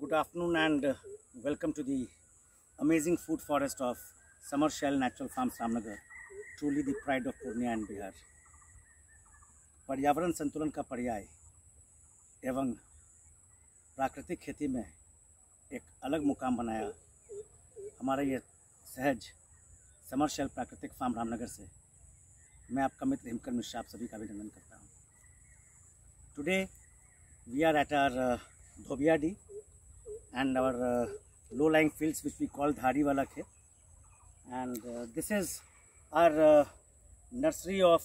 Good afternoon and welcome to the amazing food forest of Summer Shell Natural Farms Ramnagar, truly the pride of Purnia and Bihar. पर्यावरण संतुलन का पर्याय एवं प्राकृतिक खेती में एक अलग मुकाम बनाया हमारा ये सहज समर शेल प्राकृतिक फार्म रामनगर से मैं आपका मित्र हिमकर मिश्रा आप सभी का अभिनंदन करता हूँ. Today we are at our Dhobiyadi and our low-lying fields which we call Dhari Wala Khet, and this is our nursery of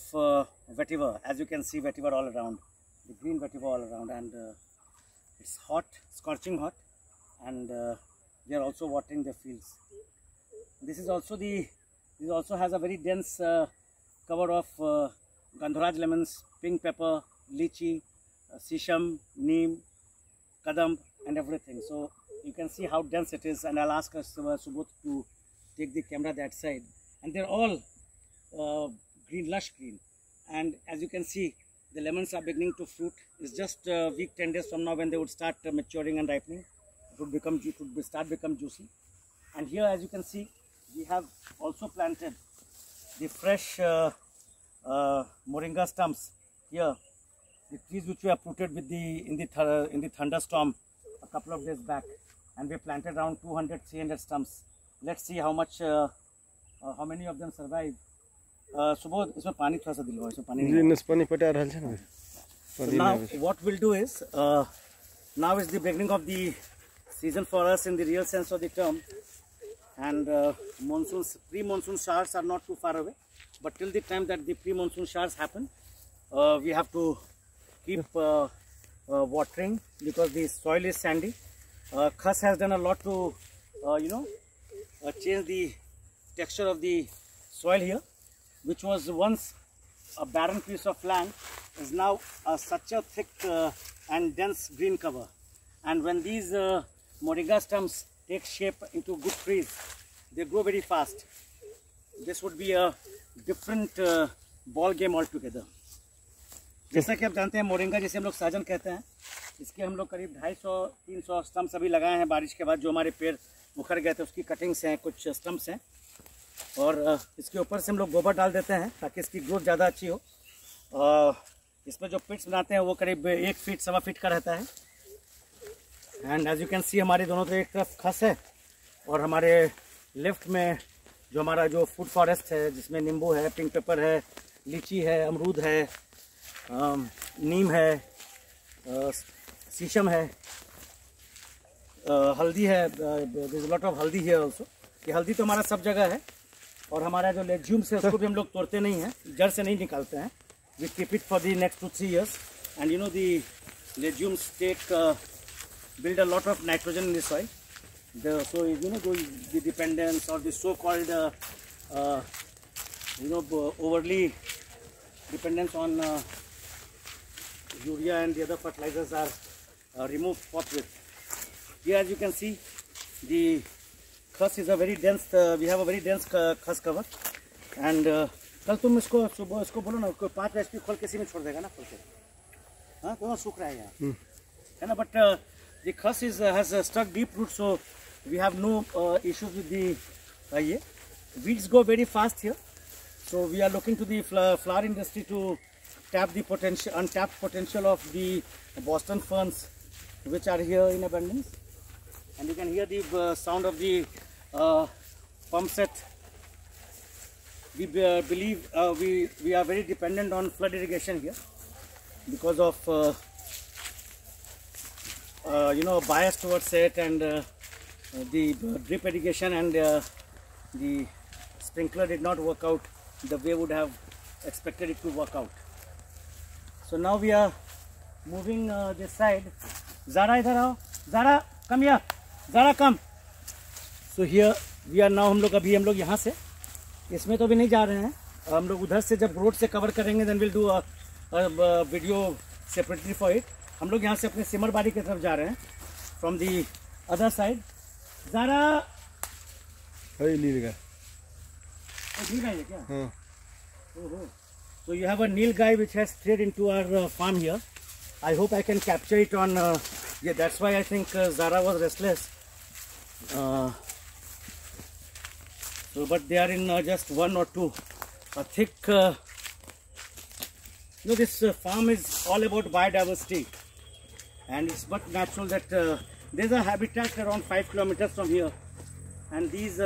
vetiver. As you can see, vetiver all around, the green vetiver all around, and it's hot, scorching hot, and we are also watering the fields. This also has a very dense cover of Gandharaj lemons, pink pepper, lychee, sisham, neem, kadam, and everything. So you can see how dense it is, and I'll ask Subodh to take the camera that side. And they're all green, lush green. And as you can see, the lemons are beginning to fruit. It's just a week, 10 days from now when they would start maturing and ripening. It would start become juicy. And here, as you can see, we have also planted the fresh moringa stumps here. The trees which we uprooted with in the thunderstorm a couple of days back, and we planted around 200-300 stumps. Let's see how many of them survive. Subodh, इसमें पानी थोड़ा सा दिलवाओ, इसमें पानी नहीं. So now what we'll do is, now is the beginning of the season for us in the real sense of the term, and pre-monsoon showers are not too far away. But till the time that the pre-monsoon showers happen, we have to keep watering because the soil is sandy. Khas has done a lot to change the texture of the soil here, which was once a barren piece of land, is now such a thick and dense green cover. And when these moringa stumps take shape into good trees, they grow very fast. This would be a different ball game altogether. जैसा कि आप जानते हैं, moringa जिसे हम लोग साजन कहते हैं, इसके हम लोग करीब 250-300 स्टम्प्स अभी लगाए हैं. बारिश के बाद जो हमारे पेड़ मुखर गए थे उसकी कटिंग्स हैं, कुछ स्टम्प्स हैं, और इसके ऊपर से हम लोग गोबर डाल देते हैं ताकि इसकी ग्रोथ ज़्यादा अच्छी हो. इसमें जो पिट्स बनाते हैं वो करीब 1 फीट 1.25 फीट का रहता है. And as you can see, हमारे दोनों तरफ एक तरफ खस है और हमारे लेफ्ट में जो हमारा जो फूड फॉरेस्ट है, जिसमें नींबू है, पिंक पेपर है, लीची है, अमरूद है, नीम है, शीशम है, हल्दी है. देयर इज लॉट ऑफ हल्दी हियर आल्सो. ये हल्दी तो हमारा सब जगह है. और हमारा जो लेग्यूम्स है उसको भी हम लोग तोड़ते नहीं हैं, जड़ से नहीं निकालते हैं. We keep it for the next 2-3 years. And you know the legumes build a lot of nitrogen in the soil. So you know the dependence or the so-called overly dependence on urea and the other fertilizers are removed forthwith. Here, as you can see, the khas is a very dense. We have a very dense khas cover. And कल तुम इसको बोलो ना, 5 HP खोल के इसी में छोड़ देगा ना, खोल के. हाँ, तो सूख रहा है यहाँ, है ना. But the khas has stuck deep roots, so we have no issues with the weeds go very fast here. So we are looking to the flower industry to tap the untapped potential of the Boston ferns, which are here in abundance. And you can hear the sound of the pump set. We believe we are very dependent on flood irrigation here because of bias towards it, and the drip irrigation and the sprinkler did not work out the way would have expected it to work out. So now we are moving this side. Zara, idhar aao. Zara, come here. Zara, come. So here we are now. हम लोग यहाँ से इसमें तो अभी नहीं जा रहे हैं. हम लोग उधर से जब रोड से कवर करेंगे, then we'll do a video separately for it. हम लोग यहाँ से अपने सिमरबाड़ी की तरफ जा रहे हैं. From the other side. Zara. नील गाय. नील गाय है क्या? हाँ. So you have a Nilgai which has strayed into our farm here. I hope I can capture it on Yeah, that's why I think Zara was restless. So, but they are in just one or two. A thick. This farm is all about biodiversity, and it's but natural that there's a habitat around 5 kilometers from here, and these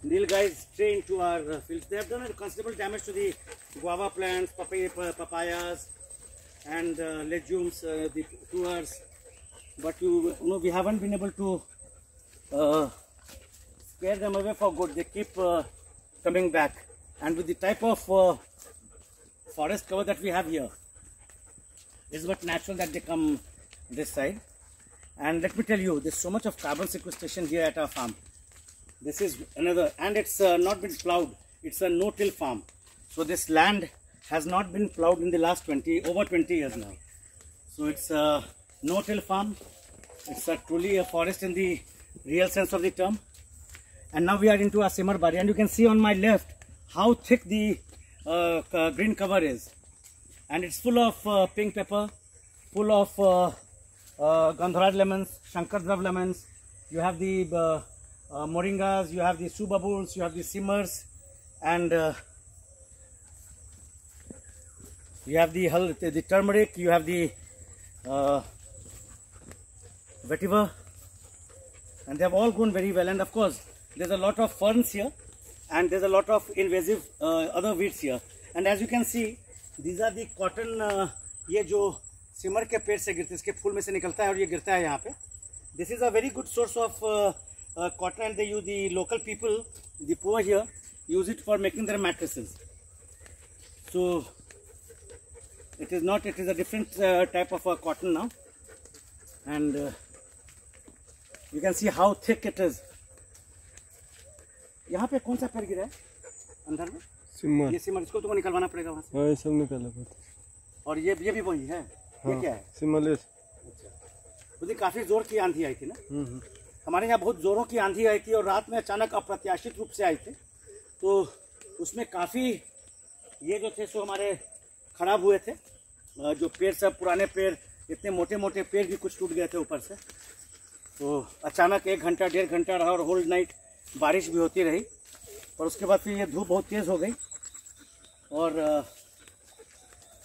Nil guys stray into our fields. They have done a considerable damage to the guava plants, papayas, and legumes, the tuars. But you know, we haven't been able to scare them away for good. They keep coming back, and with the type of forest cover that we have here, it's but natural that they come this side. And let me tell you, there's so much of carbon sequestration here at our farm. This is another, and it's not been plowed. It's a no-till farm. So this land has not been plowed in the last over 20 years now. So it's a no-till farm. It's truly a forest in the real sense of the term. And now we are into our simar bari, and you can see on my left how thick the green cover is. And it's full of pink pepper, full of Gandharaj lemons, Shankardhav lemons. You have the moringas, you have the subabuls, you have the simmers, and you have the turmeric, you have the vetiver, and they have all grown very well. And of course, there's a lot of ferns here, and there's a lot of invasive other weeds here. And as you can see, these are the cotton. ये जो सिमर के पेड़ से गिरते, इसके फूल में से निकलता है और ये गिरता है यहाँ पे. This is a very good source of cotton, and they use, the local people, the poor here, use it for making their mattresses. So it is not, it is a different type of cotton now, and you can see how thick it is. यहाँ पे कौन सा पेड़ गिरा है अंदर में? सिमर. ये सिमर, इसको तुमको निकलवाना पड़ेगा वहाँ से. हाँ, ये सब निकालना पड़ता है. और ये भी वही है. हाँ, ये क्या है? सिमलेस. अच्छा, मुझे काफी जोर की आंधी आई थी ना. हमारे यहाँ बहुत जोरों की आंधी आई थी, और रात में अचानक अप्रत्याशित रूप से आई थी. तो उसमें काफी ये जो थे सो हमारे खराब हुए थे. जो पेड़, सब पुराने पेड़, इतने मोटे मोटे पेड़ भी कुछ टूट गए थे ऊपर से. तो अचानक 1 घंटा 1.5 घंटा रहा, और होल नाइट बारिश भी होती रही, और उसके बाद फिर ये धूप बहुत तेज़ हो गई. और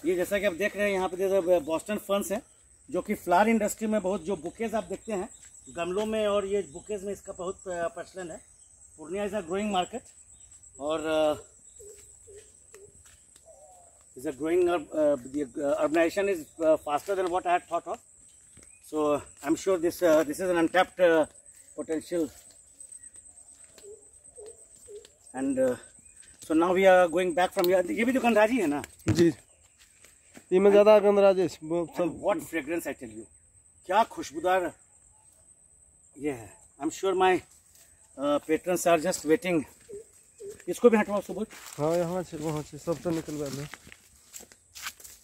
ये जैसा कि आप देख रहे हैं, यहाँ पे जैसे बॉस्टन फर्न्स है, जो कि फ्लावर इंडस्ट्री में बहुत, जो बुकेज आप देखते हैं गमलों में, और ये बुकेज में इसका बहुत प्रचलन है. Purnia is a growing market, और is a growing the urbanization is faster than what I had thought of. So I'm sure this is an untapped potential. And so now we are going back from here. ये भी तो गंधराजी है ना? जी. ये में ज़्यादा गंधराज है. What fragrance, I tell you. क्या खुशबूदार ये है. I'm sure my patrons are just waiting. इसको भी हटवाओ सुबह. हाँ, यहाँ से वहाँ से सब तो निकलवा लो.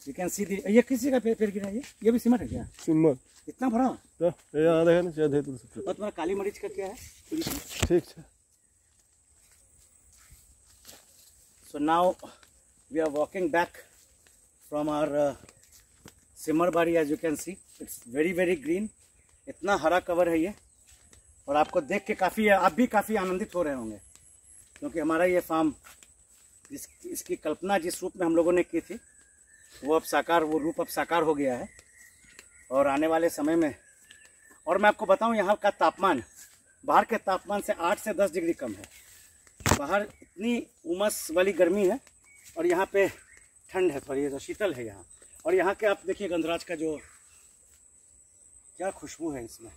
You can see the, ये किसी का पेड़ गिरा है? ये भी सिमर है क्या? सिमर. इतना बड़ा? तो ये यहाँ देखा ना, चाहे दूर से. और तुम्हारा काली मरीच का क्या है? ठीक है. So now we are walking back from our simar bari. As you can see, it's very green. इतना हरा कवर है ये, और आपको देख के काफ़ी, आप भी काफ़ी आनंदित हो रहे होंगे, क्योंकि हमारा ये फार्म, इसकी कल्पना जिस रूप में हम लोगों ने की थी, वो रूप अब साकार हो गया है. और आने वाले समय में, और मैं आपको बताऊं, यहाँ का तापमान बाहर के तापमान से 8 से 10 डिग्री कम है. बाहर इतनी उमस वाली गर्मी है, और यहाँ पे ठंड है, थोड़ी शीतल है यहाँ. और यहाँ के आप देखिए गंधराज का जो क्या खुशबू है इसमें.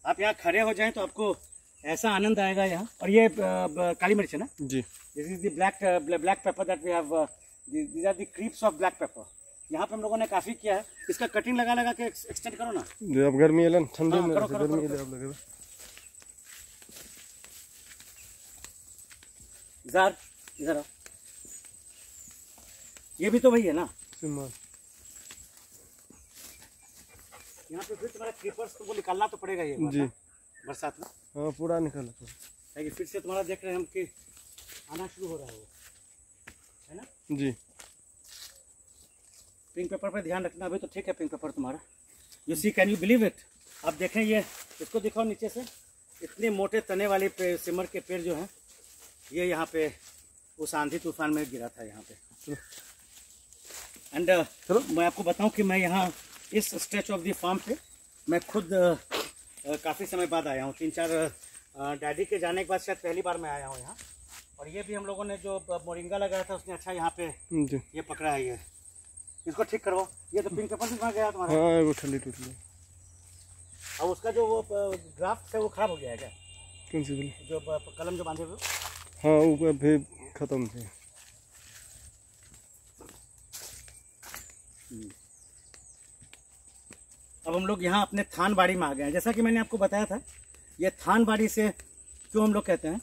आप यहाँ खड़े हो जाएं तो आपको ऐसा आनंद आएगा यहाँ. और ये काली मिर्च है ना जी. This is the black pepper that we have. These are the creeps of black pepper. यहाँ पे हम लोगों ने काफी किया है. इसका कटिंग लगा के एक्सटेंड करो ना. अब गर्मी है ना, ठंडी में करो, गर्मी है अब लगेगा. जार इधर आओ. ये भी तो वही है ना सिमर. यहाँ पे फिर तुम्हारा क्रीपर्स को निकालना तो पड़ेगा ये जी. बरसात में. हाँ, पूरा निकाला ताकि फिर से तुम्हारा देख रहे हैं हम कि आना शुरू हो रहा है ना. जी. पिंक पेपर पे ध्यान रखना. अभी तो ठीक है पिंक पेपर तुम्हारा, you see, can you believe it? आप देखें, ये इसको दिखाओ नीचे से, इतने मोटे तने वाले सिमर के पेड़ जो हैं, ये यहाँ पे उस आंधी तूफान में गिरा था यहाँ पे। एंड मैं आपको बताऊं कि मैं यहाँ इस स्ट्रेच ऑफ द फार्म पे मैं खुद काफ़ी समय बाद आया हूँ। 3-4 डैडी के जाने के बाद शायद पहली बार मैं आया हूँ यहाँ। और ये भी हम लोगों ने जो मोरिंगा लगाया था उसने अच्छा यहाँ पे ये पकड़ा है। ये इसको ठीक करवाओ। ये तो पिंक पेपर भी वहाँ गया तुम्हारा। हाँ, वो ठंडी टूट गई। और उसका जो वो ग्राफ्ट है वो खराब हो गया है क्या? कौन सी वाली? जो कलम जो बांधे हुए? हाँ, वो अभी खत्म थे। अब हम लोग यहाँ अपने थान बाड़ी में आ गए हैं। जैसा कि मैंने आपको बताया था, ये थान बाड़ी से क्यों हम लोग कहते हैं,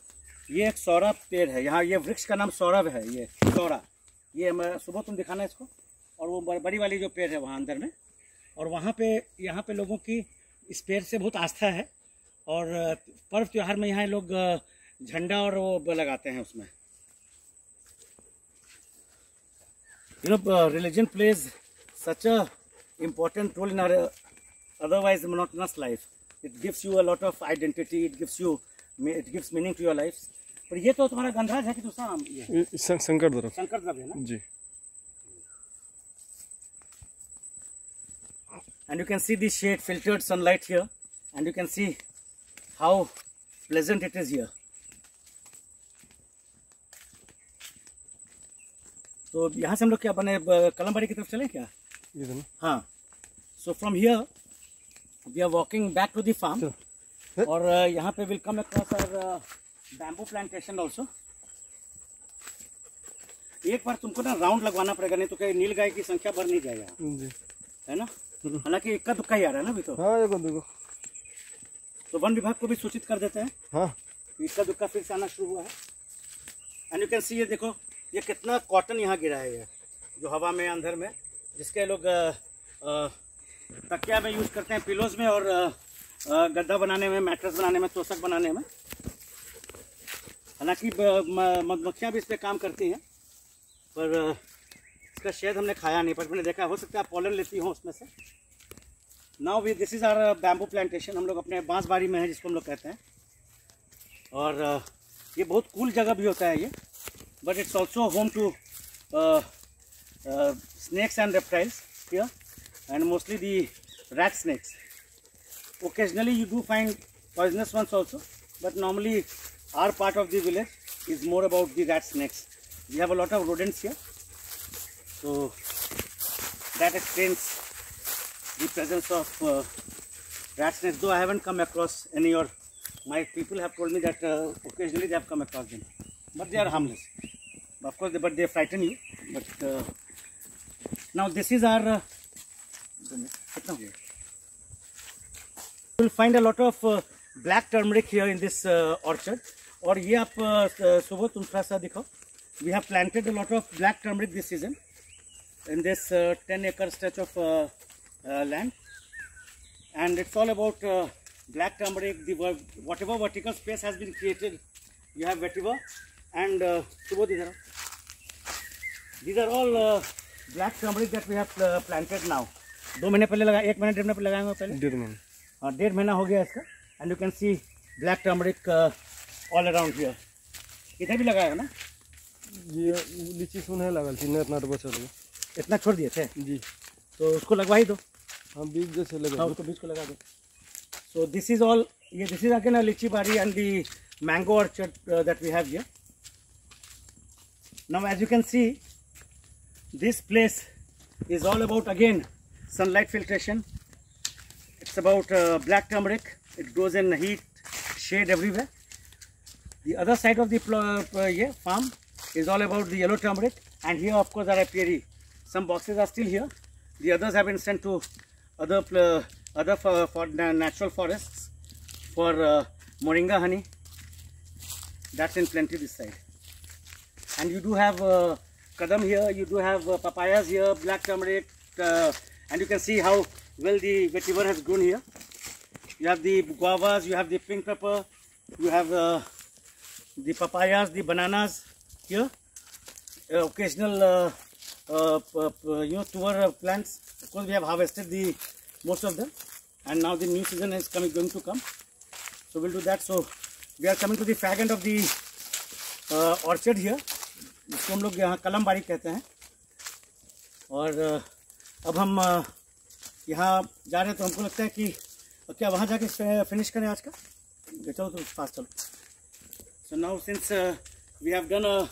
ये एक सौरा पेड़ है। यहाँ ये वृक्ष का नाम सौरभ है। ये सौरा, ये सुबह तुम दिखाना इसको। और वो बड़ी वाली जो पेड़ है वहाँ अंदर में, और वहाँ पे यहाँ पे लोगों की इस पेड़ से बहुत आस्था है। और पर्व त्योहार में यहाँ लोग झंडा और वो लगाते हैं उसमें। You know, religion plays such a important role in our otherwise monotonous life. It gives you a lot of identity. It gives meaning to your lives. पर ये तो तुम्हारा गंधराज है कि दूसरा नाम? ये शंकर द्रव्य। शंकर द्रव्य है ना जी। And you can see the shade, filtered sunlight here, and you can see how pleasant it is here. तो यहाँ से हम लोग क्या बने, कलमबाड़ी की तरफ चले क्या? हाँ। So from here we are walking back to the farm. और यहाँ पे will come across our bamboo plantation also. एक बार तुमको ना राउंड लगवाना पड़ेगा, नहीं तो क्या नील गाय की संख्या बढ़ नहीं जाएगा, है ना? हालांकि इक्का दुक्का ही आ रहा है ना अभी तो। हाँ, देखो। तो वन विभाग को भी सूचित कर देते हैं। हाँ, इक्का दुक्का फिर से आना शुरू हुआ है। एंड यू कैन सी, ये देखो ये कितना कॉटन यहाँ गिरा है, ये जो हवा में अंदर में, जिसके लोग तकिया में यूज करते हैं, पिलोज में, और गद्दा बनाने में, मैट्रेस बनाने में, तोशक बनाने में। हालांकि मधुमक्खियाँ भी इस पर काम करती हैं, पर इसका शहद हमने खाया नहीं, पर मैंने देखा, हो सकता है आप पॉलन लेती हो उसमें से। Now we this is our bamboo plantation. हम लोग अपने बांस बाड़ी में है, जिसको हम लोग कहते हैं। और ये बहुत कूल जगह भी होता है ये, but it's also home to snakes and reptiles here, and mostly the rat snakes. Occasionally you do find poisonous ones also, but normally our part of the village is more about the rat snakes. We have a lot of rodents here, so that explains the presence of rat snakes, though I haven't come across any, or my people have told me that occasionally they have come across them, but they are harmless. Of course, but they frighten you. But now this is our. You will find a lot of black turmeric here in this orchard. और ये आप सुबह तुम थोड़ा सा दिखाओ. We have planted a lot of black turmeric this season in this 10-acre stretch of land, and it's all about black turmeric. Whatever vertical space has been created, you have vetiver. And Subodh, these are all black turmeric that we have planted now. 2 महीने पहले लगा, 1 महीने 1.5 महीने पहले लगाएंगे पहले, 1.5 महीने, हाँ 1.5 महीना हो गया इसका. And you can C black turmeric all around here. इधर भी लगाया है ना? ये लीची सुन है लगल थी, इतना तो बचा लगा, इतना छोड़ दिए थे जी. तो उसको लगवा ही दो. हाँ, बीज जैसे लगा, हाँ उसको बीज को लगा दो. सो दिस इज ऑल, ये this is again a litchi बाड़ी and the mango orchard that we have here. Now as you can see, this place is all about again sunlight filtration. It's about black turmeric. It grows in heat, shade everywhere. The other side of the farm is all about the yellow turmeric, and here of course are apiary. Some boxes are still here. The others have been sent to other for natural forests for moringa honey. That's in plenty this side. And you do have kadam here, you do have papayas here, black turmeric, and you can see how well the vetiver has grown here. You have the guavas, you have the pink pepper, you have the papayas, the bananas here. Occasional tuber plants. Of course, we have harvested the most of them, and now the new season is going to come, so we'll do that. So we are coming to the fag end of the orchard here, जिसको हम लोग यहाँ कलम बाड़ी कहते हैं. और अब हम यहाँ जा रहे हैं, तो हमको लगता है कि क्या वहाँ जाके फिनिश करें आज का. चलो तो फास्ट चलो. So now since we have done a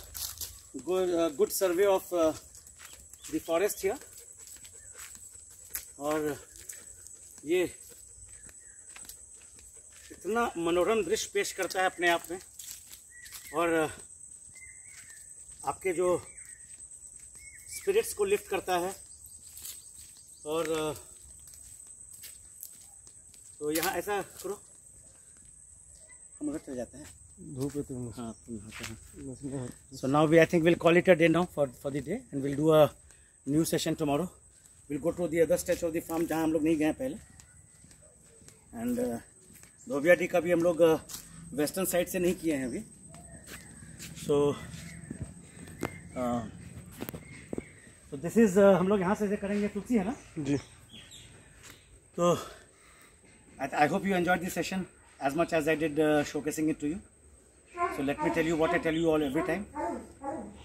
good survey of the forest here, और ये इतना मनोरम दृश्य पेश करता है अपने आप में, और आपके जो स्पिरिट्स को लिफ्ट करता है. और तो यहाँ ऐसा करो, हम उधर चले जाते हैं. धूप है तो हाँ. So now I think we'll call it a day now for the day, and we'll do a new session tomorrow. We'll go to the other stretch of the farm जहाँ हम लोग नहीं गए पहले, and धोबिया डी का भी हम लोग वेस्टर्न साइड से नहीं किए हैं अभी. So this is हम लोग यहाँ से करेंगे. तुलसी है ना जी. तो I hope you enjoyed this session as much as I did showcasing it to you. So let me tell you what I tell you all every time.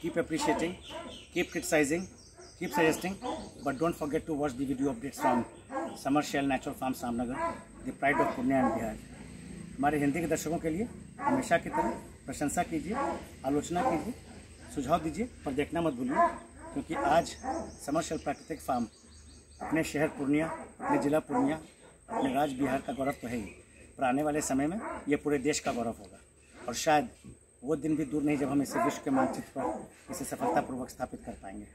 Keep appreciating, keep criticizing, keep suggesting, but don't forget to watch the video updates from Summer Shell Natural Farm Samnagar, the pride of Purnia and Bihar. हमारे हिंदी के दर्शकों के लिए हमेशा की तरह प्रशंसा कीजिए, आलोचना कीजिए, सुझाव दीजिए, पर देखना मत भूलिए, क्योंकि आज समर शेल प्राकृतिक फार्म अपने शहर पूर्णिया, अपने ज़िला पूर्णिया, अपने राज्य बिहार का गौरव तो है ही, पर आने वाले समय में ये पूरे देश का गौरव होगा. और शायद वो दिन भी दूर नहीं जब हम इसे विश्व के मानचित्र पर इसे सफलतापूर्वक स्थापित कर पाएंगे.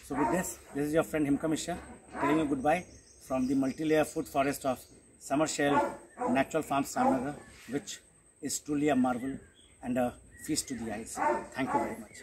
So with this is your friend Himka Mishra telling you good bye from the multi layer food forest of summer shell natural farm Samnagar, which is truly a marvel and a feast to the eyes. Thank you very much.